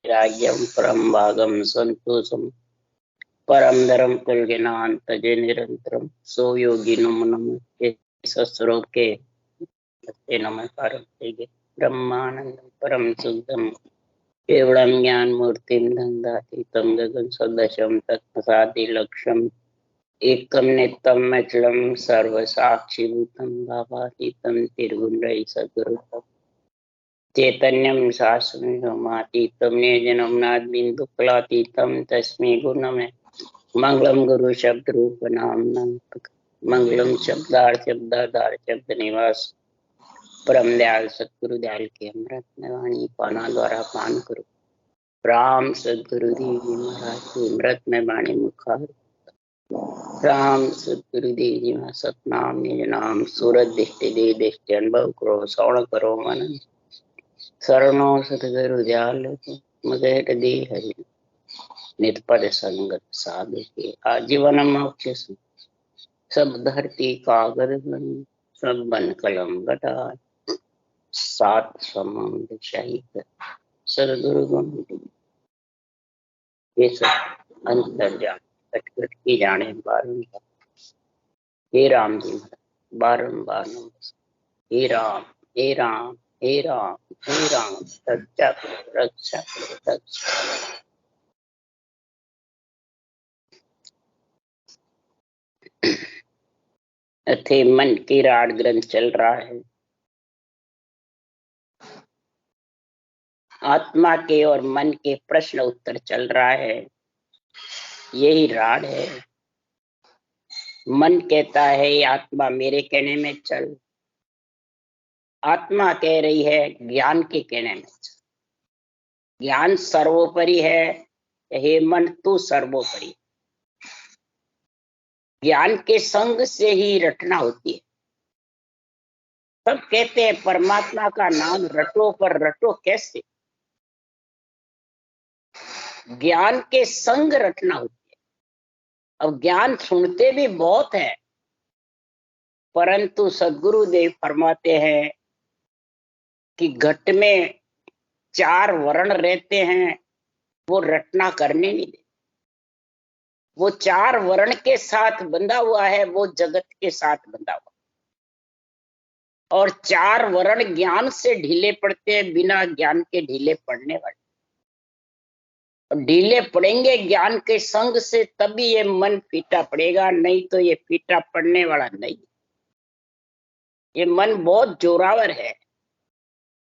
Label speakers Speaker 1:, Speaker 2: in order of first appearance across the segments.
Speaker 1: राज्यम परम भागम संतोषम परम धर्म कुलगिनान तजे निरंतरम सो योगी नम सस्रो के नमस्कार ब्रह्मानंद परम शुद्धम केवलम ज्ञान मूर्ति दंडातीतम गगन सदृशम तत्प्रसादि लक्ष्यम एकम नित्यम अचलम सर्व साक्षी भूतम भावातीतम त्रिगुण सदुरुतम चैतन्यम शास्त्रमातीतम निजनम नाद बिंदु कलातीतम तस्मै गुणमे मंगलम गुरु शब्द रूप नाम मंगलम शब्दार शब्द निवास परम दयाल सतगुरु दयाल के अमृत वाणी पाना द्वारा पान करो। राम सदगुरु देव जी महाराज की अमृत में वाणी मुखार। राम सदगुरु देव जी महाराज सतनाम निज नाम सूरत दृष्टि दे दृष्टि अनुभव करो श्रवण करो मन शरणो सतगुरु दयाल मगेट दे हरि निष्पद संगत साधु के आजीवन मोक्ष सब धरती कागज सब बन कलम घटा सात समुद्र शहीद सदगुरु गुण ये सब अंतर जान कटकट की जाने बारंबार हे राम जी बारंबार हे राम हे राम हे राम हे राम रक्षा रक्षा रक्षा। थे मन की राड ग्रंथ चल रहा है। आत्मा के और मन के प्रश्न उत्तर चल रहा है। यही राड है। मन कहता है आत्मा मेरे कहने में चल, आत्मा कह रही है ज्ञान के कहने में चल। ज्ञान सर्वोपरि है, हे मन तू सर्वोपरि। ज्ञान के संग से ही रटना होती है। सब कहते हैं परमात्मा का नाम रटो, पर रटो कैसे? ज्ञान के संग रटना होती है। अब ज्ञान सुनते भी बहुत है, परंतु सद्गुरुदेव फरमाते हैं कि घट में चार वर्ण रहते हैं, वो रटना करने नहीं देते। वो चार वर्ण के साथ बंधा हुआ है, वो जगत के साथ बंधा हुआ। और चार वर्ण ज्ञान से ढीले पड़ते हैं, बिना ज्ञान के ढीले पड़ने वाले। और ढीले पड़ेंगे ज्ञान के संग से, तभी ये मन फीटा पड़ेगा, नहीं तो ये फीटा पड़ने वाला नहीं। ये मन बहुत जोरावर है,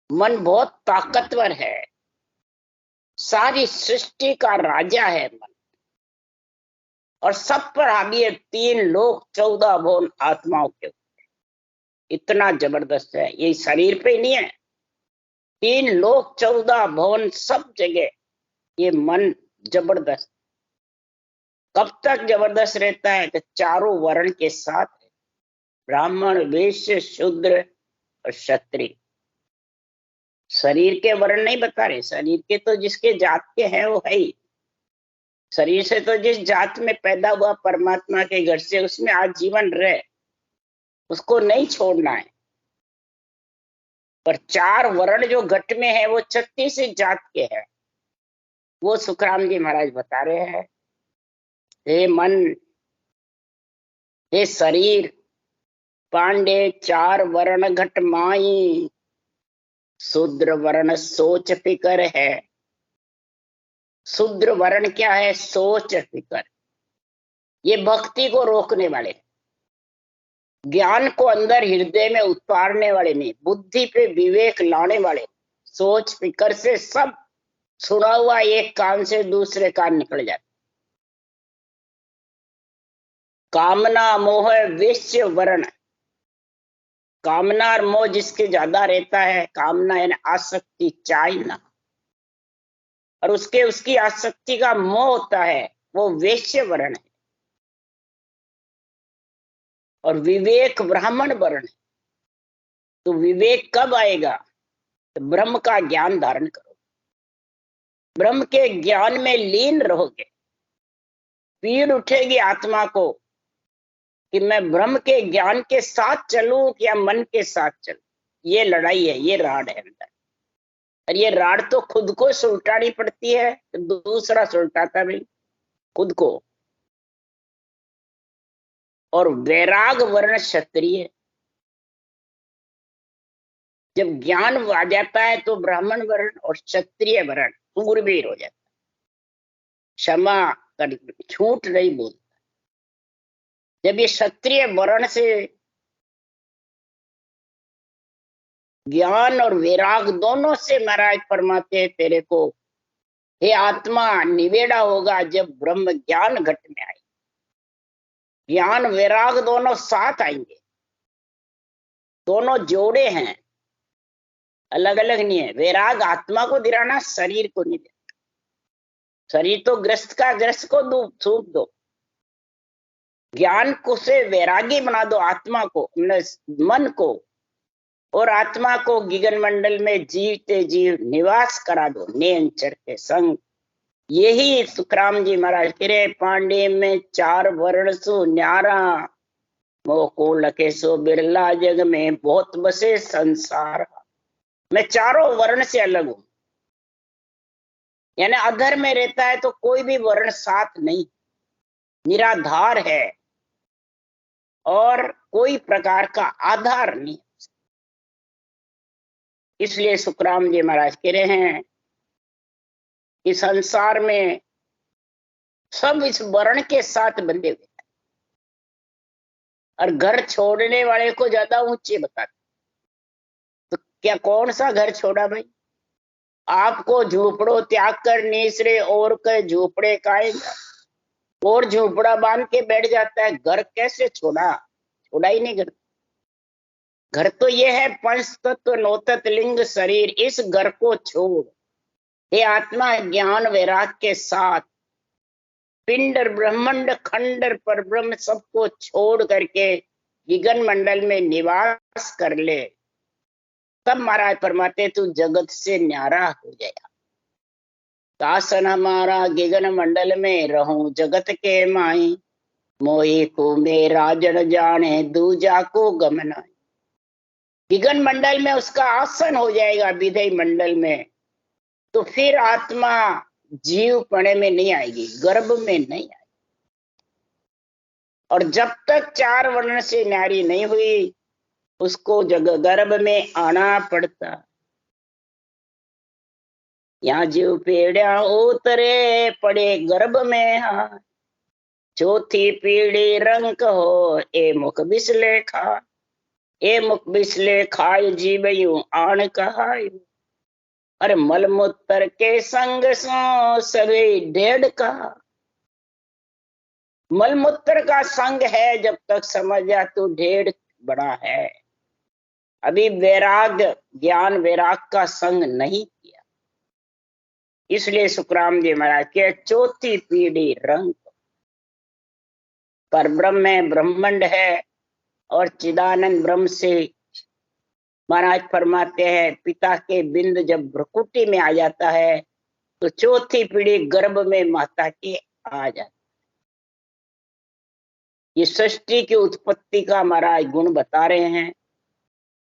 Speaker 1: मन बहुत ताकतवर है, सारी सृष्टि का राजा है मन। और सब पर हावी है, 3 लोक 14 भुवन आत्माओं के ऊपर। इतना जबरदस्त है, ये शरीर पे नहीं है। 3 लोक 14 भुवन सब जगह ये मन जबरदस्त। कब तक जबरदस्त रहता है? तो चारों वर्ण के साथ, ब्राह्मण वैश्य शूद्र और क्षत्रिय। शरीर के वर्ण नहीं बता रहे, शरीर के तो जिसके जात के हैं वो है ही। शरीर से तो जिस जात में पैदा हुआ परमात्मा के घर से, उसमें आजीवन रहे, उसको नहीं छोड़ना है। पर 4 वर्ण जो घट में है वो 36 जात के हैं। वो सुखराम जी महाराज बता रहे हैं, हे मन, हे शरीर, पांडे 4 वर्ण घट माई, शूद्र वर्ण सोच फिकर है। शूद्र वर्ण क्या है? सोच फिकर। ये भक्ति को रोकने वाले, ज्ञान को अंदर हृदय में उतारने वाले नहीं, बुद्धि पे विवेक लाने वाले। सोच फिकर से सब सुना हुआ एक कान से दूसरे कान निकल जाता। कामना मोह वैश्य वर्ण। कामना और मोह जिसके ज्यादा रहता है, कामना यानी आसक्ति, चाहना, और उसकी आसक्ति का मोह होता है, वो वैश्य वर्ण है। और विवेक ब्राह्मण वर्ण है। तो विवेक कब आएगा? तो ब्रह्म का ज्ञान धारण करो, ब्रह्म के ज्ञान में लीन रहोगे। पीड़ उठेगी आत्मा को कि मैं ब्रह्म के ज्ञान के साथ चलूं या मन के साथ चलूं। ये लड़ाई है, ये राड है अंदर। और ये राड तो खुद को सुलटानी पड़ती है, तो दूसरा सुलटाता भी खुद को। और वैराग वर्ण क्षत्रिय, जब ज्ञान आ जाता है तो ब्राह्मण वर्ण और क्षत्रिय वर्ण सूरवीर हो जाता है, क्षमा कर, झूठ नहीं बोलता। जब ये क्षत्रिय वर्ण से ज्ञान और वैराग दोनों से महाराज फरमाते हैं तेरे को हे आत्मा निवेड़ा होगा जब ब्रह्म ज्ञान घट में आए। ज्ञान वैराग दोनों साथ आएंगे, दोनों जोड़े हैं, अलग अलग नहीं है। वैराग आत्मा को दिलाना, शरीर को नहीं देना। शरीर तो ग्रस्त का, ग्रस्त को दो, सूख दो। ज्ञान को से वैरागी बना दो आत्मा को, मन को, और आत्मा को गिगन मंडल में जीवते जीव निवास करा दो नियंचर के संग। यही सुखराम जी महाराज कह रहे, पांडे में 4 वर्ण सु न्यारा, मोको लखे सो बिरला जग में बहुत बसे संसार। मैं चारों वर्ण से अलग हूं, यानी अधर में रहता है तो कोई भी वर्ण साथ नहीं, निराधार है और कोई प्रकार का आधार नहीं। इसलिए सुखराम जी महाराज कह रहे हैं कि संसार में सब इस वर्ण के साथ बंधे हुए हैं, और घर छोड़ने वाले को ज्यादा ऊंचे बताते। तो क्या कौन सा घर छोड़ा भाई? आपको झोपड़ो त्याग कर निसरे और के झोपड़े खाएगा, और झोपड़ा बांध के बैठ जाता है। घर कैसे छोड़ा? छोड़ा ही नहीं घर। घर तो ये है पंच तत्व नौतत लिंग शरीर, इस घर को छोड़ हे आत्मा ज्ञान वैराग के साथ पिंड ब्रह्मांड खंडर पर ब्रह्म सबको छोड़ करके विगन मंडल में निवास कर ले। तब महाराज फरमाते तू जगत से न्यारा हो जाएगा। दासन हमारा गिगन मंडल में रहूं जगत के माई, मोही को मेरा जन जाने दूजा को गमना। विगन मंडल में उसका आसन हो जाएगा, विधेय मंडल में, तो फिर आत्मा जीव पणे में नहीं आएगी, गर्भ में नहीं आएगी। और जब तक 4 वर्ण से न्यारी नहीं हुई उसको जग गर्भ में आना पड़ता। यहाँ जीव पेड़ा उतरे पड़े गर्भ में, हाँ चौथी पीढ़ी रंग हो ए मुख बिसले खा, ए मुख बिसले खाय जीवयू आण कहाय। अरे मलमूत्र के संग सो सभी ढेड़ का, मलमूत्र का संग है जब तक समझ जा तू ढेड़ बड़ा है। अभी वैराग ज्ञान वैराग का संग नहीं किया, इसलिए सुखराम जी महाराज के चौथी पीढ़ी रंग पर ब्रह्म में ब्रह्मांड है, और चिदानंद ब्रह्म से महाराज फरमाते हैं पिता के बिंद जब भ्रकुटी में आ जाता है तो चौथी पीढ़ी गर्भ में माता के आ जाती। ये सृष्टि की उत्पत्ति का महाराज गुण बता रहे हैं।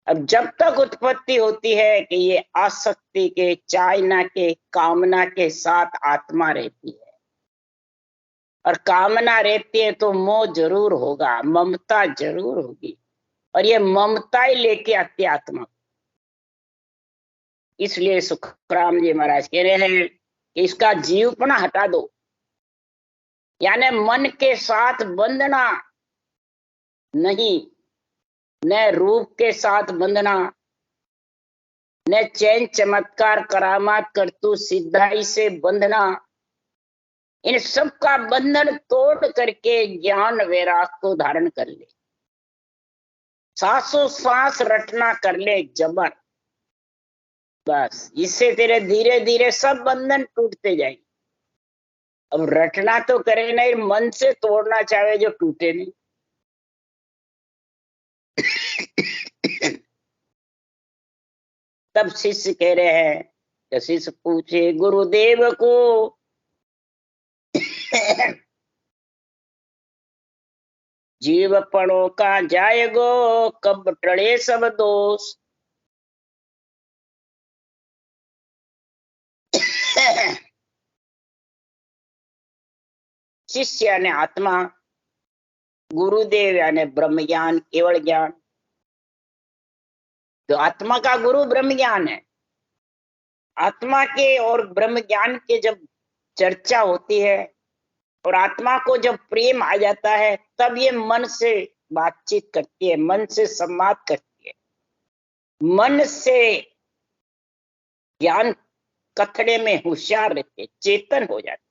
Speaker 1: अब जब तक उत्पत्ति होती है कि ये आसक्ति के, चाहना के, कामना के साथ आत्मा रहती है, और कामना रहती है तो मोह जरूर होगा, ममता जरूर होगी, और ये ममता ही लेके आती आत्मा। इसलिए सुखराम जी महाराज कह रहे हैं कि इसका जीवपना हटा दो, यानी मन के साथ बंधना नहीं, न रूप के साथ बंधना, न चैन चमत्कार करामात करतू सिद्धाई से बंधना। इन सब का बंधन तोड़ करके ज्ञान वैराग को धारण कर ले, सांसों सांस रटना कर ले जबर, बस इससे तेरे धीरे धीरे सब बंधन टूटते जाएंगे। अब रटना तो करे नहीं, मन से तोड़ना चाहे जो टूटे नहीं। तब शिष्य कह रहे हैं कि शिष्य पूछे गुरुदेव को जीवपणों का जाएगो कब टले सब दोष। शिष्य यानी आत्मा, गुरुदेव यानी ब्रह्म ज्ञान, केवल ज्ञान। तो आत्मा का गुरु ब्रह्म ज्ञान है। आत्मा के और ब्रह्म ज्ञान के जब चर्चा होती है और आत्मा को जब प्रेम आ जाता है, तब ये मन से बातचीत करती है, मन से संवाद करती है, मन से ज्ञान कथड़े में होशियार रहते, चेतन हो जाते।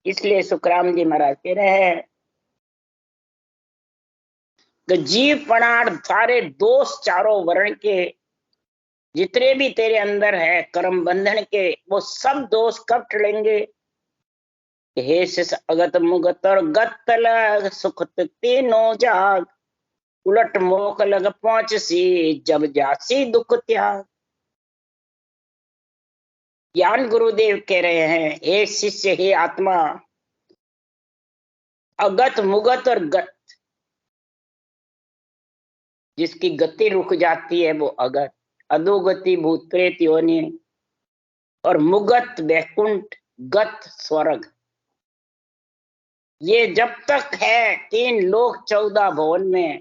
Speaker 1: इसलिए सुखराम जी महाराज कह रहे हैं कि जीव प्राण सारे दोष चारों वर्ण के जितने भी तेरे अंदर है कर्म बंधन के, वो सब दोष कब टलेंगे? हे शिष अगत मुगत और गत लग सुख तीनों जाग, उलट मोख लग पहुंच सी जब जासी दुख त्याग। ज्ञान गुरुदेव कह रहे हैं, हे शिष्य, हे आत्मा, अगत मुगत और गत, जिसकी गति रुक जाती है वो अगत, अधोगति भूत प्रेत योनि, और मुगत वैकुंठ, गत स्वर्ग। ये जब तक है 3 लोक 14 भवन में,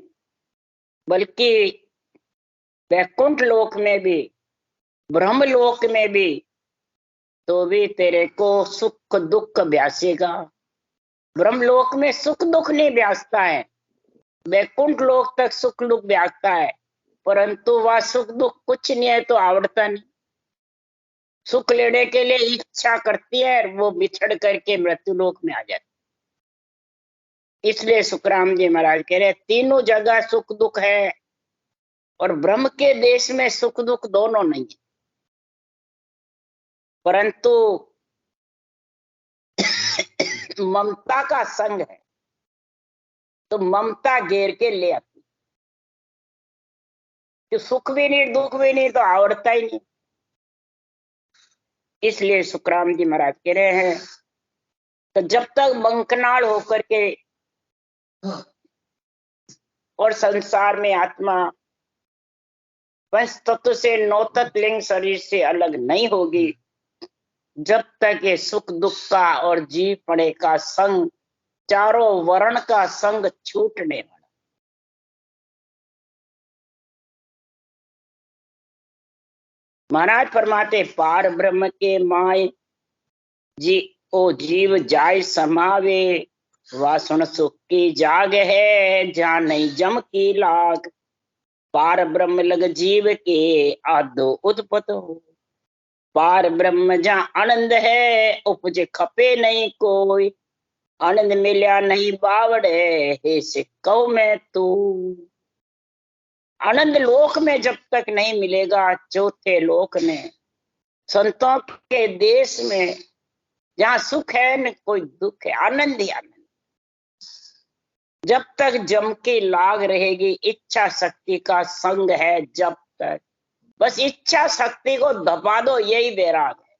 Speaker 1: बल्कि वैकुंठ लोक में भी, ब्रह्म लोक में भी, तो भी तेरे को सुख दुख ब्यासेगा। ब्रह्म लोक में सुख दुख नहीं ब्यासता है, वैकुंठ लोक तक सुख दुख ब्यासता है, परंतु वह सुख दुख कुछ नहीं है तो आवड़ता नहीं। सुख लेने के लिए इच्छा करती है, वो बिछड़ करके मृत्यु लोक में आ जाती। इसलिए सुखराम जी महाराज कह रहे, तीनों जगह सुख दुख है, और ब्रह्म के देश में सुख दुख दोनों नहीं है, परंतु ममता का संग है, तो ममता घेर के ले आती, कि सुख भी नहीं दुख भी नहीं तो आवड़ता ही नहीं। इसलिए सुखराम जी महाराज कह रहे हैं, तो जब तक मंकनाल होकर के और संसार में आत्मा पंच तत्व से 9 तत्व लिंग शरीर से अलग नहीं होगी, जब तक ये सुख दुख का और जीव पड़े का संग, चारों वर्ण का संग छूटने वाला। महाराज फरमाते, पार ब्रह्म के माय जी ओ जीव जाय समावे, वासुन सुख की जाग है जहाँ नहीं जम की लाग। पार ब्रह्म लग जीव के आदो उत्पत हो, पार ब्रह्म जहाँ आनंद है उपजे खपे नहीं कोई, आनंद मिल्या नहीं बावड़े हे से कहो मैं तू। आनंद लोक में जब तक नहीं मिलेगा, चौथे लोक में, संतों के देश में, जहाँ सुख है न कोई दुख है, आनंद ही आनंद। जब तक जम की लाग रहेगी, इच्छा शक्ति का संग है जब तक, बस इच्छा शक्ति को दबा दो, यही वैराग है,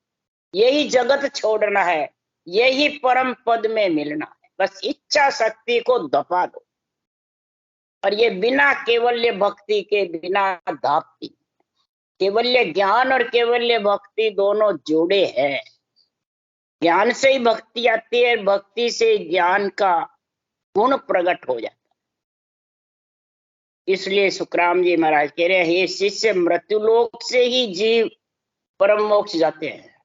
Speaker 1: यही जगत छोड़ना है, यही परम पद में मिलना है। बस इच्छा शक्ति को दबा दो, और ये बिना केवल्य भक्ति के बिना धापती। केवल्य ज्ञान और केवल्य भक्ति दोनों जोड़े हैं, ज्ञान से ही भक्ति आती है, भक्ति से ज्ञान का गुण प्रकट हो जाता है। इसलिए सुखराम जी महाराज कह रहे हैं, हे शिष्य, मृत्यु लोक से ही जीव परम मोक्ष जाते हैं।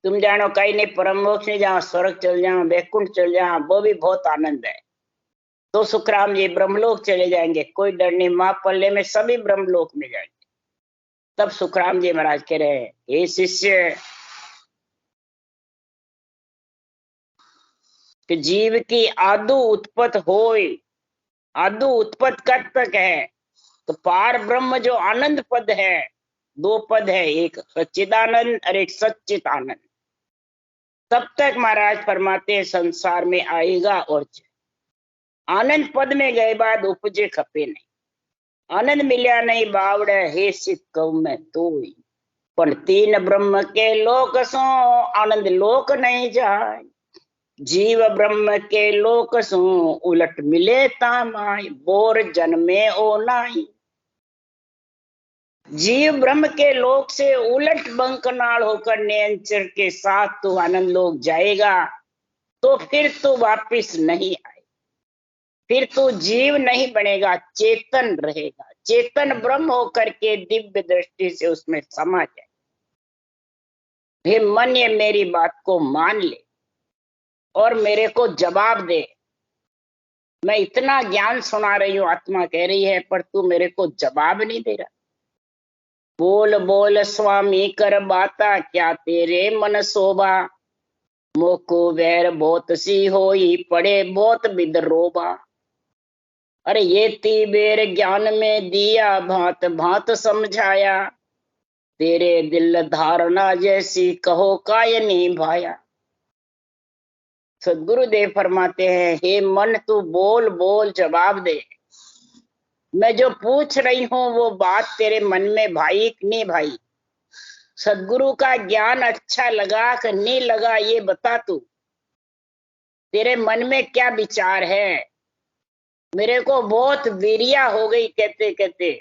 Speaker 1: तुम जानो कहीं नहीं परम मोक्ष नहीं, जहाँ स्वर्ग चल जाओ, वैकुंठ चल जाओ, वो भी बहुत आनंद है। तो सुखराम जी ब्रह्मलोक चले जाएंगे, कोई डर नहीं, माँ पल्ले में सभी ब्रह्मलोक में जाएंगे। तब सुखराम जी महाराज कह रहे हैं, हे शिष्य, कि जीव की आदु उत्पत होय, आदु उत्पत कब तक है? तो पार ब्रह्म जो आनंद पद है, 2 पद है, एक सच्चिदानंद और एक सच्चित आनंद, तब तक महाराज फरमाते हैं संसार में आएगा। और आनंद पद में गए बाद उपजे खपे नहीं, आनंद मिल्या नहीं बावड़े हे सिद्ध कहूं मैं तो। पर 3 ब्रह्म के लोक सो आनंद लोक नहीं जाए, जीव ब्रह्म के लोक सो उलट मिले तामाय, बोर जन्मे ओ नाई। जीव ब्रह्म के लोक से उलट बंकनाल होकर नियंचर के साथ तू आनंद लोक जाएगा, तो फिर तू वापिस नहीं आए, फिर तू जीव नहीं बनेगा, चेतन रहेगा। चेतन ब्रह्म होकर के दिव्य दृष्टि से उसमें समा जाए। हे मन, ये मेरी बात को मान ले और मेरे को जवाब दे। मैं इतना ज्ञान सुना रही हूं, आत्मा कह रही है, पर तू मेरे को जवाब नहीं दे रहा। बोल बोल स्वामी कर बाता, क्या तेरे मन शोभा, मोको वैर बहुत सी होई, पड़े बहुत विद्रोबा। अरे ये तीबेर ज्ञान में दिया, भांत भांत समझाया, तेरे दिल धारणा जैसी कहो काय निभाया। सदगुरुदेव फरमाते हैं, हे मन तू बोल बोल जवाब दे। मैं जो पूछ रही हूं वो बात तेरे मन में भाई कि नहीं भाई? सदगुरु का ज्ञान अच्छा लगा कि नहीं लगा, ये बता तू। तेरे मन में क्या विचार है? मेरे को बहुत वीरिया हो गई कहते कहते,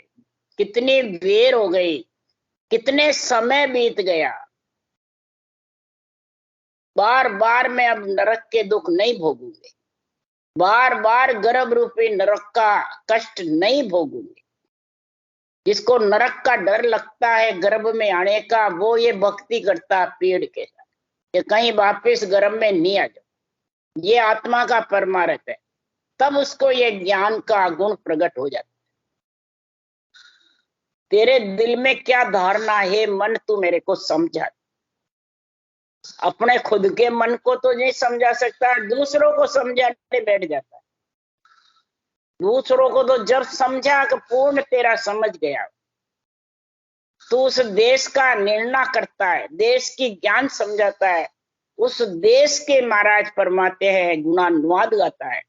Speaker 1: कितनी देर हो गई, कितने समय बीत गया। बार बार मैं अब नरक के दुख नहीं भोगूंगी, बार बार गर्भ रूपी नरक का कष्ट नहीं भोगूंगी। जिसको नरक का डर लगता है गर्भ में आने का, वो ये भक्ति करता पेड़ के साथ कि कहीं वापिस गर्भ में नहीं आ जाओ। ये आत्मा का परमार्थ है। तब उसको ये ज्ञान का गुण प्रकट हो जाता है। तेरे दिल में क्या धारणा है मन, तू मेरे को समझा। अपने खुद के मन को तो नहीं समझा सकता, दूसरों को समझाने बैठ जाता है। दूसरों को तो जब समझा कि पूर्ण तेरा समझ गया, तो उस देश का निर्णय करता है, देश की ज्ञान समझाता है। उस देश के महाराज फरमाते हैं, गुणानुवाद गाता है,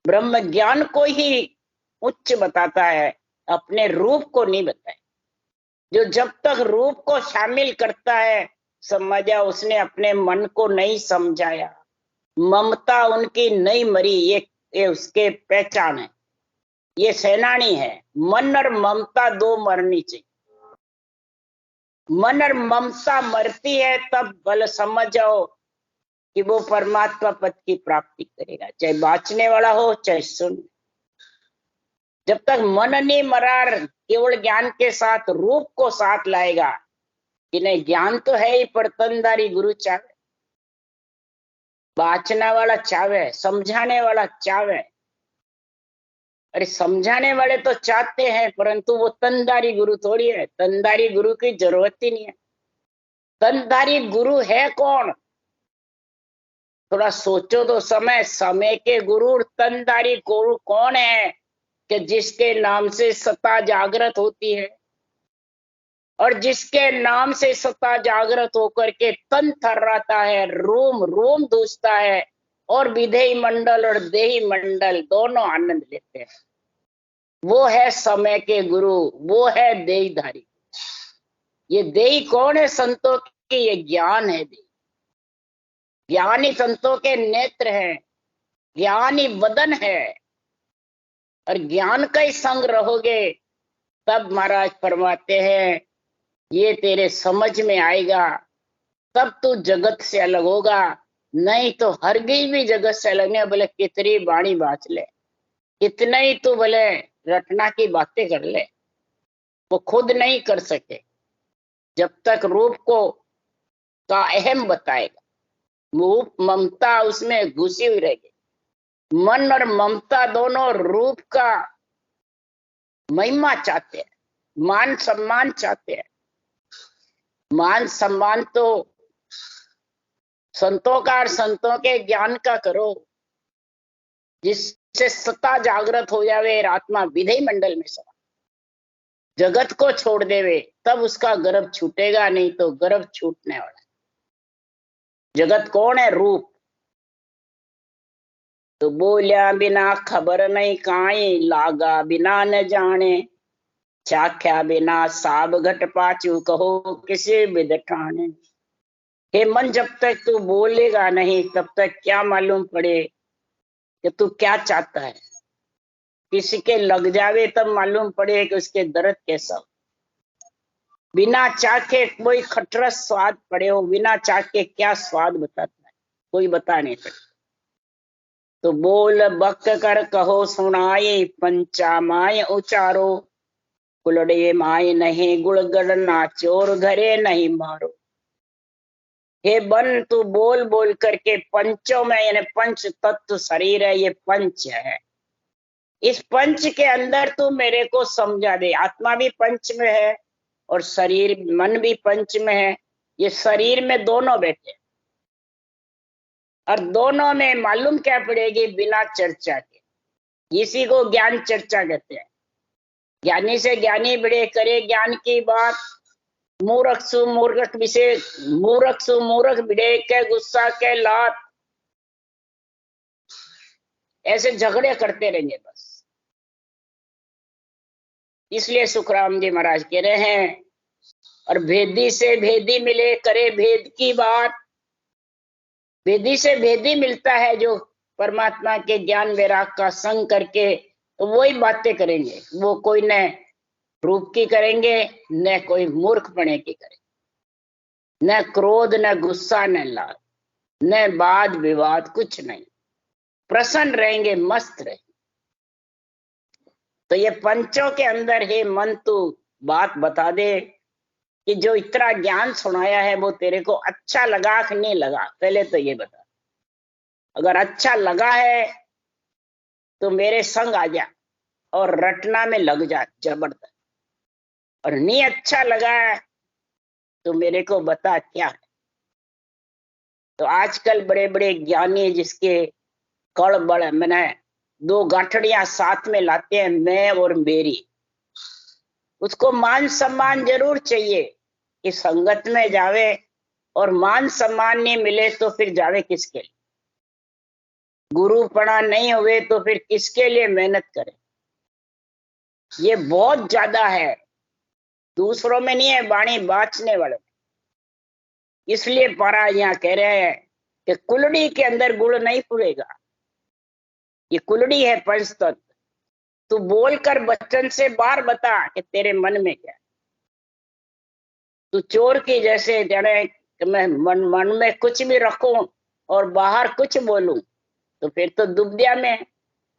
Speaker 1: ब्रह्म ज्ञान को ही उच्च बताता है, अपने रूप को नहीं बताए। जो जब तक रूप को शामिल करता है, समझा उसने अपने मन को नहीं समझाया। ममता उनकी नहीं मरी, ये उसके पहचान है। ये सेनानी है। मन और ममता दो मरनी चाहिए। मन और ममता मरती है तब भले समझ जाओ कि वो परमात्मा पद की प्राप्ति करेगा, चाहे बाँचने वाला हो चाहे सुन। जब तक मन नहीं मरा, केवल ज्ञान के साथ रूप को साथ लाएगा कि नहीं, ज्ञान तो है ही, पर तनधारी गुरु चाहे, बाँचने वाला चाहे, समझाने वाला चाहे। अरे समझाने वाले तो चाहते हैं, परंतु वो तनधारी गुरु थोड़ी है। तनधारी गुरु की जरूरत ही नहीं है। तनधारी गुरु है कौन? थोड़ा सोचो तो, समय के गुरु तनधारी गुरु कौन है? कि जिसके नाम से सत्ता जागृत होती है, और जिसके नाम से सत्ता जागृत होकर के तन थर्राता है, रोम रोम धूसता है, और विधेय मंडल और देही मंडल दोनों आनंद लेते हैं। वो है समय के गुरु, वो है देहीधारी। ये देही कौन है? संतों के ये ज्ञान है। देही ज्ञानी संतों के नेत्र है, ज्ञानी वदन है। और ज्ञान का ही संग रहोगे तब महाराज फरमाते हैं ये तेरे समझ में आएगा, तब तू जगत से अलग होगा। नहीं तो हरगिज भी जगत से अलग नहीं। बोले कितनी बाणी बाँच ले, कितना ही तू बोले रटना की बातें कर ले, वो खुद नहीं कर सके जब तक रूप को का अहम बताएगा। रूप ममता उसमें घुसी हुई रहेगी। मन और ममता दोनों रूप का महिमा चाहते हैं, मान सम्मान चाहते हैं। मान सम्मान तो संतों का और संतों के ज्ञान का करो, जिससे सत्ता जागृत हो जावे, आत्मा विधेय मंडल में समा, जगत को छोड़ देवे, तब उसका गर्भ छूटेगा। नहीं तो गर्भ छूटने वाला। जगत कौन है? रूप। तो बोलिया बिना खबर नहीं काई, लागा बिना न जाने, चाख्या बिना साब घट पाचू, कहो किसी विद ठाने। हे मन, जब तक तू बोलेगा नहीं तब तक क्या मालूम पड़े कि तू क्या चाहता है। किसी के लग जावे तब मालूम पड़े कि उसके दर्द कैसा। बिना चाखे कोई खटरस स्वाद पड़े हो, बिना चाखे क्या स्वाद बताता है, कोई बता नहीं सकता। तो बोल बक कर कहो सुनाए, पंचामाय उचारो, कुलड़े माय नहीं गुड़गड़ नाचोर, घरे नहीं मारो। हे बन तू बोल बोल करके पंचों में, यानी पंच तत्व शरीर है, ये पंच है, इस पंच के अंदर तू मेरे को समझा दे। आत्मा भी पंच में है और शरीर मन भी पंच में है, ये शरीर में दोनों बैठे, और दोनों में मालूम क्या पड़ेगी, बिना चर्चा के। इसी को ज्ञान चर्चा कहते हैं। ज्ञानी से ज्ञानी बड़े करे ज्ञान की बात, मूर्ख सु मूर्ख विषय, मूर्ख सु मूर्ख भिड़े के गुस्सा के लात, ऐसे झगड़े करते रहेंगे बस। इसलिए सुखराम जी महाराज कह रहे हैं, और भेदी से भेदी मिले करे भेद की बात। भेदी से भेदी मिलता है, जो परमात्मा के ज्ञान वैराग का संग करके, तो वही बातें करेंगे। वो कोई न रूप की करेंगे, न कोई मूर्खपणे की करेंगे, न क्रोध, न गुस्सा, न लाभ, न वाद विवाद, कुछ नहीं। प्रसन्न रहेंगे, मस्त रहेंगे। तो ये पंचों के अंदर है मन, तू बात बता दे कि जो इतना ज्ञान सुनाया है वो तेरे को अच्छा लगा कि नहीं लगा, पहले तो ये बता। अगर अच्छा लगा है तो मेरे संग आ जा और रटना में लग जा जबरदस्त, और नहीं अच्छा लगा है तो मेरे को बता क्या है। तो आजकल बड़े बड़े ज्ञानी जिसके कड़ बड़ मैंने दो गांठड़ियां साथ में लाते हैं, मैं और मेरी, उसको मान सम्मान जरूर चाहिए कि संगत में जावे, और मान सम्मान नहीं मिले तो फिर जावे किसके लिए। गुरु पढ़ा नहीं हुए तो फिर किसके लिए मेहनत करे। ये बहुत ज्यादा है, दूसरों में नहीं है, वाणी बाँचने वाले। इसलिए पारा यहाँ कह रहे हैं कि कुलड़ी के अंदर गुड़ नहीं पुड़ेगा, ये कुलड़ी है पंच तत्व। तू बोलकर बच्चन से बार बता कि तेरे मन में क्या है। तू चोर की जैसे जाने कि मैं मन में कुछ भी रखूं और बाहर कुछ बोलूं, तो फिर तो दुबदिया में,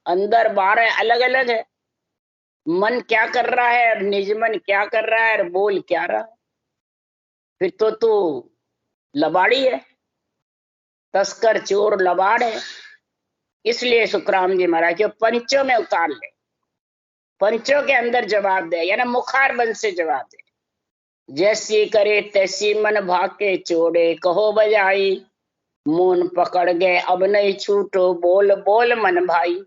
Speaker 1: अंदर बाहर अलग अलग है। मन क्या कर रहा है और निज मन क्या कर रहा है और बोल क्या रहा है, फिर तो तू लबाड़ी है, तस्कर चोर लबाड़ है। इसलिए सुखराम जी महाराज के पंचों में उतार ले, पंचों के अंदर जवाब दे, यानी मुखार बंद से जवाब दे। जैसी करे तैसी मन भाके चोड़े कहो बजाई, मून पकड़ गए अब नहीं छूटो, बोल बोल मन भाई।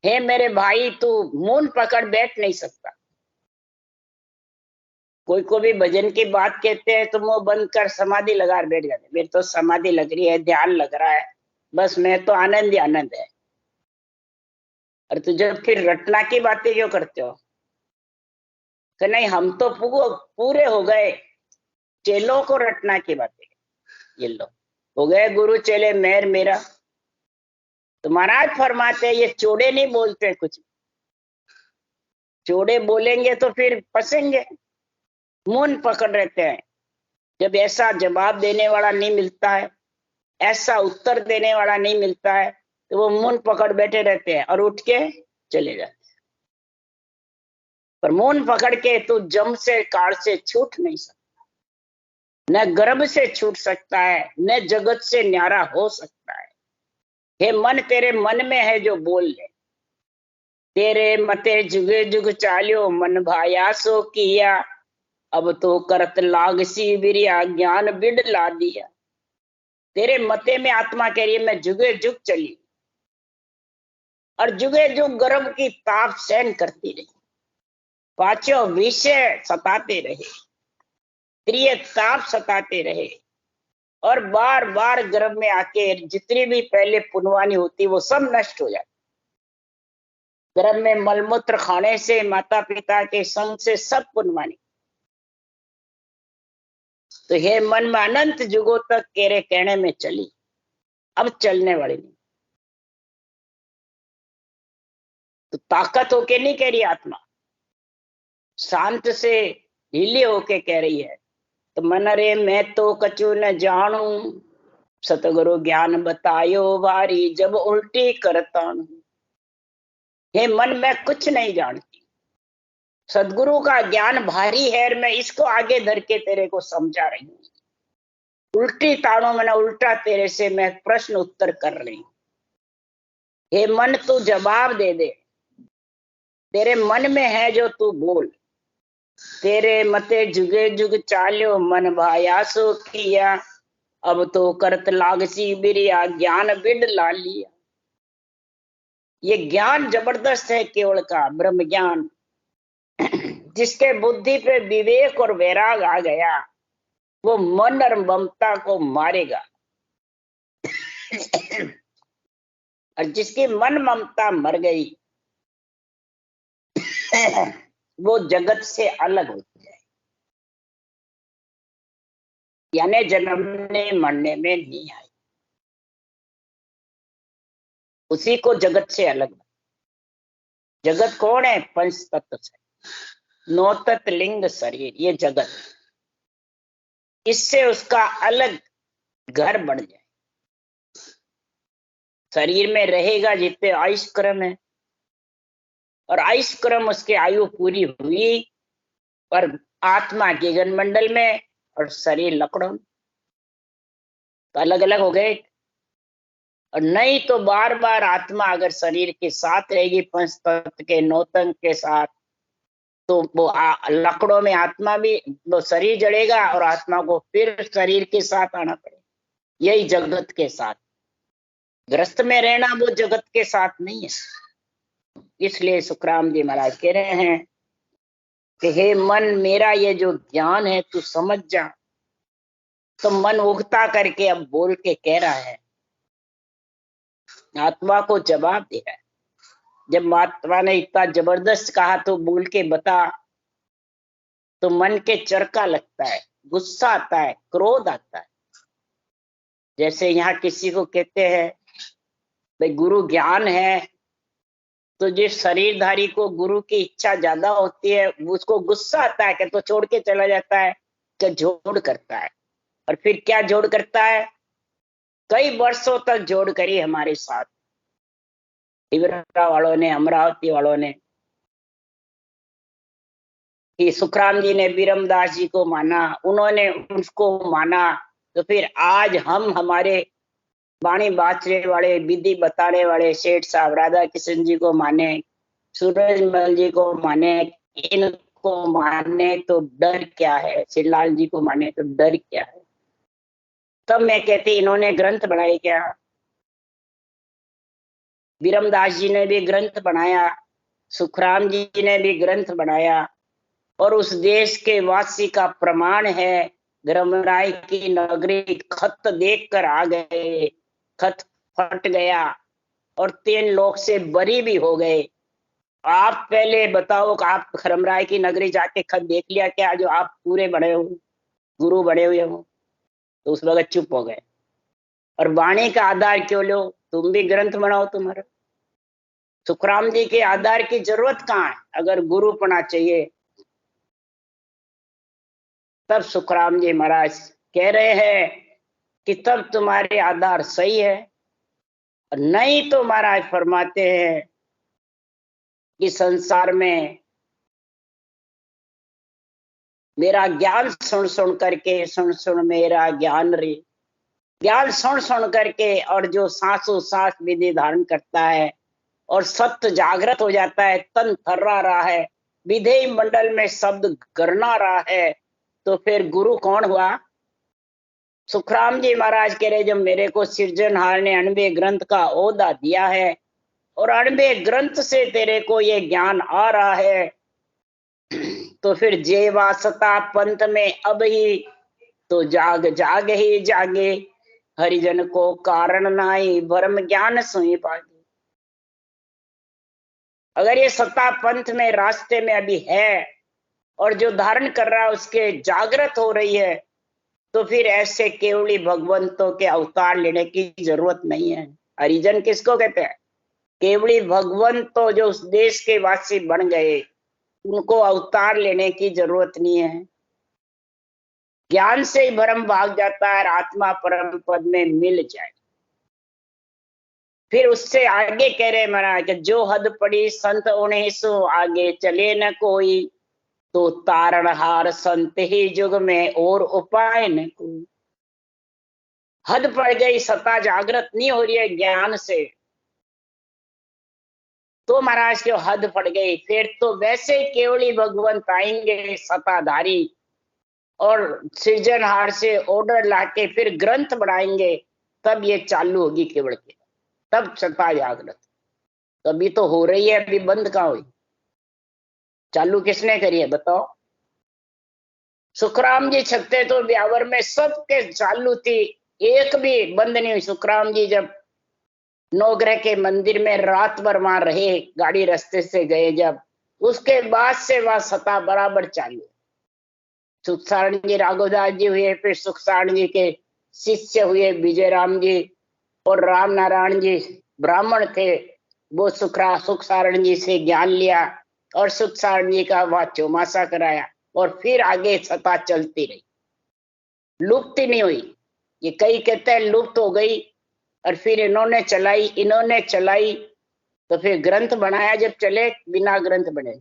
Speaker 1: हे मेरे भाई, तू मून पकड़ बैठ नहीं सकता। कोई को भी भजन की बात कहते हैं तो मुंह बंद कर समाधि लगा बैठ जाते, मेरी तो समाधि लग रही है, ध्यान लग रहा है, बस मैं तो आनंद ही आनंद है। और तू जब फिर रटना की बातें क्यों करते हो कि नहीं हम तो पूरे हो गए, चेलों को रटना की बातें, ये लो हो गए गुरु चेले मेर मेरा। तो महाराज फरमाते हैं ये चोड़े नहीं बोलते कुछ, चोड़े बोलेंगे तो फिर फंसेंगे, मुंह पकड़ रहते हैं। जब ऐसा जवाब देने वाला नहीं मिलता है, ऐसा उत्तर देने वाला नहीं मिलता है, तो वो मुंह पकड़ बैठे रहते हैं और उठ के चले जाते हैं। पर मुंह पकड़ के तू जम से काल से छूट नहीं सकता, न गर्भ से छूट सकता है, न जगत से न्यारा हो सकता है। हे मन, तेरे मन में है जो बोल ले। तेरे मते जुगे जुग चाल्यो, मन भाया सो किया, अब तो करत लागसी बिरिया, ज्ञान बिड ला दिया। तेरे मते में आत्मा कह रही है मैं जुगे जुग चली, और जुगे जुग गर्भ की ताप सहन करती रही, पांचों विषय सताते रहे, प्रिय ताप सताते रहे, और बार बार गर्भ में आके जितनी भी पहले पुनवानी होती वो सब नष्ट हो जाती। गर्भ में मलमूत्र खाने से, माता पिता के संग से सब पुनवानी। तो हे मन में अनंत जुगों तक तेरे कहने में चली, अब चलने वाली नहीं। तो ताकत होके नहीं कह रही आत्मा, शांत से ढीली होके कह रही है। तो मन रे मैं तो कछु न जानू, सतगुरु ज्ञान बतायो वारी, जब उल्टी करता हूं। हे मन, मैं कुछ नहीं जानती, सदगुरु का ज्ञान भारी है और मैं इसको आगे धर के तेरे को समझा रही हूँ। उल्टी ताड़ो, मैंने उल्टा तेरे से मैं प्रश्न उत्तर कर रही हूं। हे मन, तू जवाब दे दे, तेरे मन में है जो तू बोल। तेरे मते जुगे जुग चाल्यो, मन भायासो किया, अब तो करत लागसी बिरिया, ज्ञान बिड ला लिया। ये ज्ञान जबरदस्त है केवल का, ब्रह्म ज्ञान, जिसके बुद्धि पे विवेक और वैराग आ गया, वो मन और ममता को मारेगा। और जिसकी मन ममता मर गई वो जगत से अलग हो जाए, यानी जन्मने मरने में नहीं आई, उसी को जगत से अलग। जगत कौन है? पंच तत्व से, नौ तत्व लिंग शरीर, ये जगत। इससे उसका अलग घर बन जाए। शरीर में रहेगा जितने आयुष क्रम है, और आयुष क्रम उसकी आयु पूरी हुई, और आत्मा गगन मंडल में और शरीर लकड़ों में, तो अलग अलग हो गए। और नहीं तो बार बार आत्मा अगर शरीर के साथ रहेगी, पंच तत्व के नौतंग के साथ, तो वो लकड़ों में आत्मा भी, वो शरीर जड़ेगा और आत्मा को फिर शरीर के साथ आना पड़ेगा। यही जगत के साथ, ग्रस्त में रहना वो जगत के साथ नहीं है। इसलिए सुखराम जी महाराज कह रहे हैं कि हे मन, मेरा ये जो ज्ञान है तू समझ जा। तो मन उगता करके अब बोल के कह रहा है, आत्मा को जवाब दे रहा है। जब आत्मा ने इतना जबरदस्त कहा तो बोल के बता, तो मन के चरका लगता है, गुस्सा आता है, क्रोध आता है। जैसे यहाँ किसी को कहते हैं भाई गुरु ज्ञान है, तो जिस शरीरधारी को गुरु की इच्छा ज्यादा होती है उसको गुस्सा आता है कि तो छोड़ के चला जाता है, कि जोड़ करता है। और फिर क्या जोड़ करता है? कई वर्षों तक जोड़ करी हमारे साथ, वालों ने, अमरावती वालों ने, कि सुखराम जी ने बीरमदास जी को माना, उन्होंने उसको माना। तो फिर आज हम हमारे वाणी बाचने वाले, विधि बताने वाले सेठ साहब राधा किशन जी को माने, सूरजमल जी को माने, इनको माने तो डर क्या है? श्रीलाल जी को माने तो डर क्या है? तब मैं कहती इन्होंने ग्रंथ बनाए क्या? बीरमदास जी ने भी ग्रंथ बनाया, सुखराम जी ने भी ग्रंथ बनाया, और उस देश के वासी का प्रमाण है। धर्मराय की नगरी खत देखकर आ गए, खत फट गया और 3 लोग से बरी भी हो गए। आप पहले बताओ कि आप धर्मराय की नगरी जाके खत देख लिया क्या, जो आप पूरे बने हो, गुरु बने हुए हो? तो उस वक्त चुप हो गए। और वाणी का आधार क्यों लो? तुम भी ग्रंथ बनाओ तुम्हारा। सुखराम जी के आधार की जरूरत कहाँ है? अगर गुरु पना चाहिए तब सुखराम जी महाराज कह रहे हैं कि तब तुम्हारे आधार सही है। नहीं तो महाराज फरमाते हैं कि संसार में मेरा ज्ञान सुन सुन करके, सुन सुन मेरा ज्ञान रे, ज्ञान सुन सुन करके, और जो सांसों सांस विधि धारण करता है और सत्य जागृत हो जाता है, तन थर्रा रहा है, विधेय मंडल में शब्द गरना रहा है, तो फिर गुरु कौन हुआ? सुखराम जी महाराज कह रहे, जब मेरे को सृजनहार ने 98 ग्रंथ का ओहदा दिया है और 98 ग्रंथ से तेरे को ये ज्ञान आ रहा है, तो फिर जे वासता पंथ में अब ही, तो जाग जाग ही जागे, हरिजन को कारण नाई, भरम ज्ञान सोई पागे। अगर ये सत्ता पंथ में रास्ते में अभी है और जो धारण कर रहा है उसके जागृत हो रही है, तो फिर ऐसे केवली भगवंतों के अवतार लेने की जरूरत नहीं है। हरिजन किसको कहते हैं? केवली भगवंत तो जो उस देश के वासी बन गए, उनको अवतार लेने की जरूरत नहीं है। ज्ञान से ही भ्रम भाग जाता है और आत्मा परम पद में मिल जाए। फिर उससे आगे कह रहे महाराज कि जो हद पड़ी संत उन्हें सो आगे चले न कोई, तो तारणहार संत ही जुग में और उपाय न कोई। हद पड़ गई, सत्ता जागृत नहीं हो रही है ज्ञान से, तो महाराज की हद पड़ गई। फिर तो वैसे केवली भगवंत आएंगे सत्ताधारी और सृजनहार से ऑर्डर लाके फिर ग्रंथ बढ़ाएंगे, तब ये चालू होगी केवल की, तब सत्ता जागृत। अभी तो हो रही है, अभी बंद कहाँ हुई? चालू किसने करी है बताओ? सुखराम जी छकते तो ब्यावर में सबके चालू थी, एक भी बंद नहीं हुई। सुखराम जी जब नवग्रह के मंदिर में रात भर वहां रहे, गाड़ी रास्ते से गए जब, उसके बाद से वह सत्ता बराबर चालू। सुखसारण जी राघवदास जी हुए, फिर सुखसारण जी के शिष्य हुए विजय राम जी, और राम नारायण जी ब्राह्मण थे, वो सुखसारण जी से ज्ञान लिया और सुखसारण जी का वह चौमासा कराया, और फिर आगे सत्ता चलती रही, लुप्त नहीं हुई। ये कई कहते हैं लुप्त हो गई, और फिर इन्होंने चलाई, तो फिर ग्रंथ बनाया, जब चले बिना ग्रंथ बने।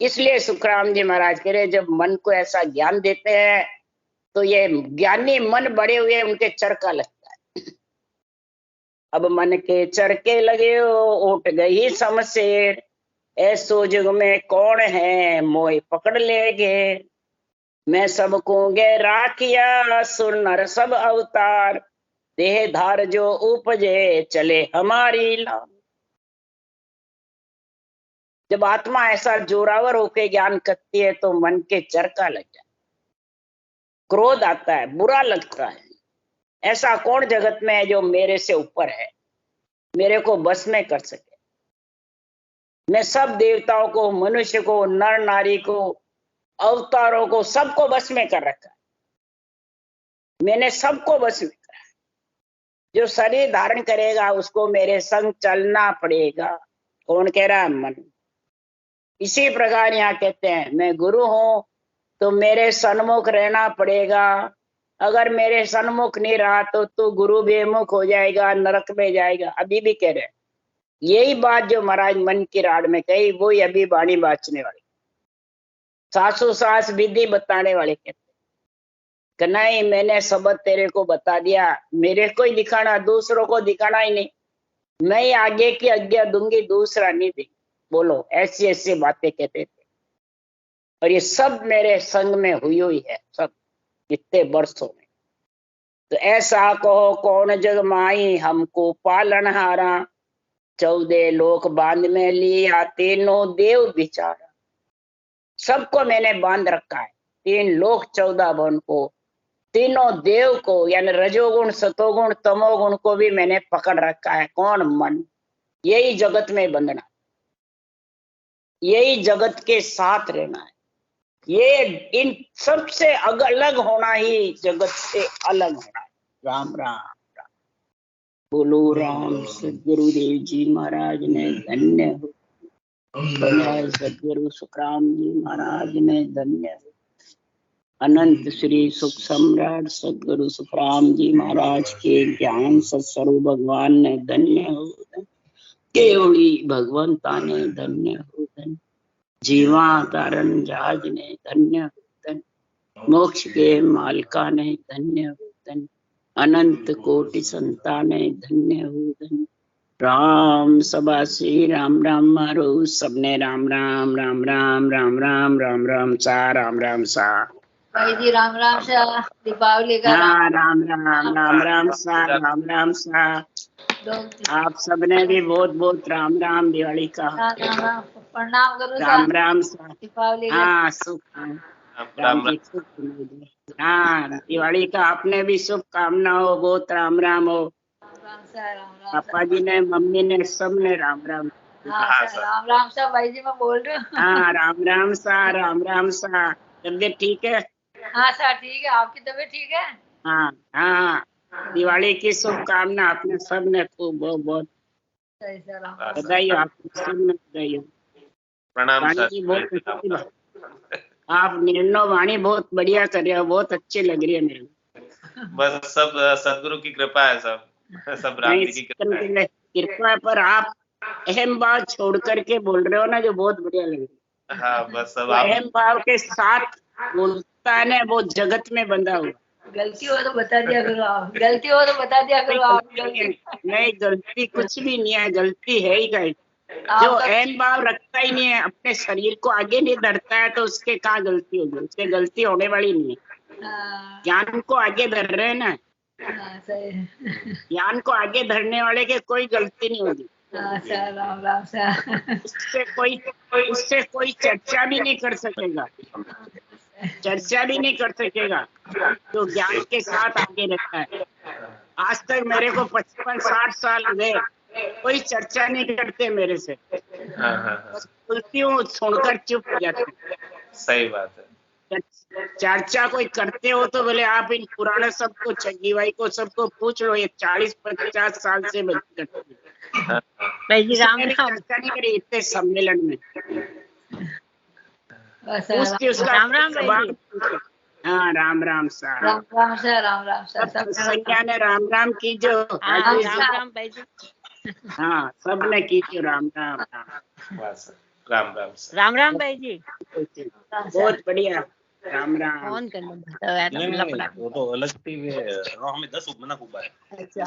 Speaker 1: इसलिए सुखराम जी महाराज कह रहे जब मन को ऐसा ज्ञान देते हैं तो ये ज्ञानी मन बड़े हुए उनके चरका लगता है। अब मन के चरके लगे उठ गई शमशेर, ऐसो जुग में कौन है मोह पकड़ लेगे। मैं सबको गे राखिया सुर नर सब अवतार, देह धार जो उपजे चले हमारी लाम। जब आत्मा ऐसा जोरावर होके ज्ञान करती है तो मन के चरका लग जाए, क्रोध आता है, बुरा लगता है। ऐसा कौन जगत में है जो मेरे से ऊपर है, मेरे को बस में कर सके। मैं सब देवताओं को, मनुष्य को, नर नारी को, अवतारों को, सबको बस में कर रखा है। मैंने सबको बस में करा है। जो शरीर धारण करेगा उसको मेरे संग चलना पड़ेगा। कौन कह रहा है? मन। इसी प्रकार यहाँ कहते हैं मैं गुरु हूं तो मेरे सन्मुख रहना पड़ेगा। अगर मेरे सन्मुख नहीं रहा तो तू गुरु बेमुख हो जाएगा, नरक में जाएगा। अभी भी कह रहे हैं यही बात जो महाराज मन की राड में कही, वो अभी वाणी बाचने वाले, सासू सास विधि बताने वाले कहते कि नहीं मैंने सबद तेरे को बता दिया, मेरे को ही दिखाना, दूसरों को दिखाना ही नहीं, मैं ही आगे की आज्ञा दूंगी, दूसरा नहीं देंगे। बोलो, ऐसी ऐसी बातें कहते थे। और ये सब मेरे संग में हुई है, सब इतने वर्षों में। तो ऐसा कहो कौन जग माई हमको पालनहारा, 14 लोक बांध में लिया तीनों देव बिचारा। सबको मैंने बांध रखा है, 3 लोक 14 भवन को, तीनों देव को, यानी रजोगुण सतोगुण तमोगुण को भी मैंने पकड़ रखा है। कौन? मन। यही जगत में बंधना, यही जगत के साथ रहना है, ये इन सबसे अलग होना ही जगत से अलग होना है। राम राम। बोलो राम। सदगुरुदेव जी महाराज ने धन्य हो, सदगुरु सुखराम जी महाराज ने धन्य हो, अनंत श्री सुख सम्राट सदगुरु सुखराम जी महाराज के ज्ञान सत्स्वरूप भगवान ने धन्य हो, केवली भगवंता ने धन्य हो, जीवा तारण जहाज ने धन्य हो, मोक्ष के मालिका ने धन्य हो, अनंत कोटि संता ने धन्य हो। राम सभा श्री राम राम मारो, सबने राम राम राम राम राम राम राम राम सा, राम राम सा
Speaker 2: भाई जी। राम राम सा। दीपावली का
Speaker 1: हाँ, राम राम राम राम सा, राम राम सा। आप सबने भी बहुत बहुत राम राम, दिवाली का
Speaker 2: प्रणाम करो।
Speaker 1: राम राम सा।
Speaker 2: दीपावली का
Speaker 1: हाँ, सुख राम जी सुख। हाँ, दिवाली का आपने भी शुभकामना हो, बहुत राम राम हो।
Speaker 2: राम सा। राम राम
Speaker 1: पापा जी ने, मम्मी ने, सबने राम राम।
Speaker 2: हाँ सर, राम राम सा। भाई जी मैं बोल रही हूँ।
Speaker 1: हाँ, राम राम सा, राम राम सा। तबियत ठीक है?
Speaker 2: हाँ सर ठीक है। आपकी तबीयत ठीक है?
Speaker 1: हाँ हाँ, दिवाली की शुभकामना आपने सबने खूब बहुत बहुत
Speaker 2: सही सर।
Speaker 1: बधाई हो, आपने सबने बधाई हो।
Speaker 3: प्रणाम
Speaker 1: वाणी
Speaker 3: सर।
Speaker 1: जी बहुत अच्छी बात। आप निर्णय वाणी बहुत बढ़िया कर रहे हो, बहुत अच्छी लग रही है मेरे को।
Speaker 3: बस सब सदगुरु की कृपा है, सब राम
Speaker 1: नहीं,
Speaker 3: जी की कृपा है।
Speaker 1: कृपा पर आप अहम भाव छोड़ करके बोल रहे हो ना, जो बहुत बढ़िया लग रहा है।
Speaker 3: हाँ बस सब
Speaker 1: तो
Speaker 3: आप
Speaker 1: अहम भाव के साथ बोलता है ना, वो जगत में बंधा हुआ।
Speaker 2: गलती हो तो बता दिया करो आप, गलती हो तो बता दिया
Speaker 1: कोई
Speaker 2: करो आप।
Speaker 1: गलती नहीं, गलती कुछ भी नहीं है, गलती है ही कहीं। जो
Speaker 2: आपका
Speaker 1: अहम भाव रखता ही नहीं है, अपने शरीर को आगे नहीं धरता है, तो उसके कहाँ गलती होगी? उसके गलती होने वाली नहीं है।
Speaker 2: हाँ,
Speaker 1: ज्ञान को आगे धर रहे हैं ना,
Speaker 2: हाँ, सही है।
Speaker 1: ज्ञान को आगे धरने वाले के कोई गलती नहीं होगी।
Speaker 2: हाँ सर, राम राम सर।
Speaker 1: उससे कोई चर्चा भी नहीं कर सकेगा, चर्चा भी नहीं कर सकेगा जो ज्ञान के साथ आगे रहता है। आज तक मेरे को 55-60 साल हो गए, कोई चर्चा नहीं करते मेरे से।
Speaker 3: हाँ हाँ हाँ,
Speaker 1: बस बोलती हूँ, सुनकर चुप हो जाते हैं।
Speaker 3: सही बात है।
Speaker 1: चर्चा कोई करते हो तो बोले आप इन पुराने सबको, छगी भाई को, सबको पूछ लो, ये 40-50 साल से करते हैं।
Speaker 3: हाँ,
Speaker 4: भाई जी राम
Speaker 1: किसी ने भी
Speaker 4: राम।
Speaker 1: चर्चा नहीं करी इतने सम्मेलन में।
Speaker 2: बस सर,
Speaker 1: पूछती उसका
Speaker 4: राम राम भाई
Speaker 1: सवाल
Speaker 4: जी।
Speaker 1: पूछे। हाँ, राम राम साहब।
Speaker 2: Ram Ram sir, Ram Ram sir.
Speaker 1: सब संज्ञा ने राम राम की जो
Speaker 4: हाँ
Speaker 1: राजेश
Speaker 4: राम
Speaker 1: जी,
Speaker 4: राम भाई जी।
Speaker 1: हाँ सब ने की जो राम राम राम।
Speaker 3: बस राम राम सर।
Speaker 4: राम राम भाई जी।
Speaker 1: बहुत बढ़िया, राम राम।
Speaker 4: फोन करना पड़ता है तो लफड़ा।
Speaker 5: वो तो अलग थी वे हमें 10 मना कुबा है।
Speaker 4: अच्छा,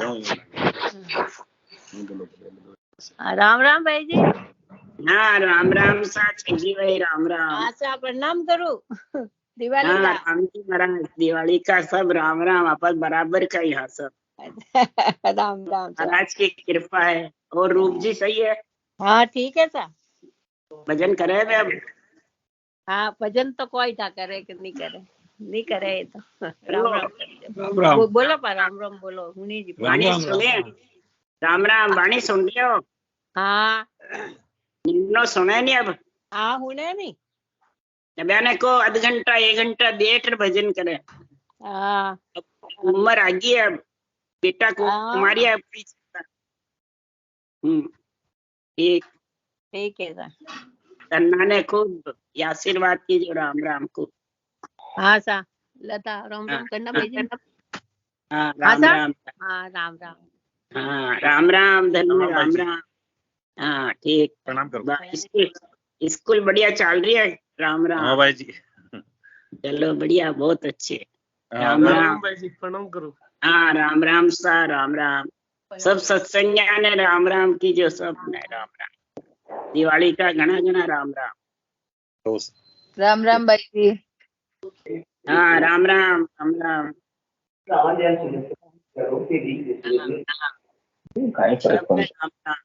Speaker 4: राम राम भाई जी।
Speaker 1: हाँ राम राम साहब, छगी भाई राम राम।
Speaker 4: आशा प्रणाम करूं दिवाली
Speaker 1: हाँ
Speaker 4: का।
Speaker 1: राम जी महाराज, दिवाली का सब राम राम, अपन बराबर का ही। हाँ सब
Speaker 4: राम राम सर।
Speaker 1: महाराज की कृपा है। और रूप जी सही है?
Speaker 4: हाँ ठीक है सर।
Speaker 1: भजन करे वे अब?
Speaker 4: हाँ भजन तो कोई था करे कि नहीं करे, नहीं करे ये तो। राम राम कर दे।
Speaker 5: राम राम।
Speaker 4: बोलो पर राम राम बोलो हुनी जी।
Speaker 1: वाणी सुने? राम राम, वाणी सुन लियो?
Speaker 4: हाँ
Speaker 1: निन्नो सुने नहीं अब?
Speaker 4: हाँ हुने नहीं।
Speaker 1: मैंने को आध घंटा 1 घंटा देकर भजन करे।
Speaker 4: हाँ
Speaker 1: उम्र आ गई है अब, बेटा को
Speaker 4: हाँ।
Speaker 1: तुम्हारी है। ठीक।
Speaker 4: ठीक है सर।
Speaker 1: कन्ना ने खूब आशीर्वाद कीजिए राम राम को।
Speaker 4: हाँ सर। लता राम राम करना भाई जी।
Speaker 1: हाँ
Speaker 4: हाँ
Speaker 1: राम
Speaker 4: सर।
Speaker 1: राम।
Speaker 4: हाँ राम राम।
Speaker 1: हाँ राम राम, धन्य
Speaker 5: राम
Speaker 1: राम
Speaker 5: भाई
Speaker 1: राम। हाँ ठीक।
Speaker 5: प्रणाम करो।
Speaker 1: स्कूल बढ़िया चल रही है? राम
Speaker 5: हाँ
Speaker 1: राम।
Speaker 5: भाई जी।
Speaker 1: चलो बढ़िया, बहुत अच्छे।
Speaker 5: हाँ,
Speaker 1: राम राम
Speaker 5: भाई जी, प्रणाम करो।
Speaker 1: हाँ राम राम सा, राम राम। सब सत्संगिया ने राम राम की जो, सब ने राम राम। दिवाली का घना घना राम राम।
Speaker 2: राम राम भाई जी।
Speaker 1: हाँ राम राम, राम राम। सब ने राम राम।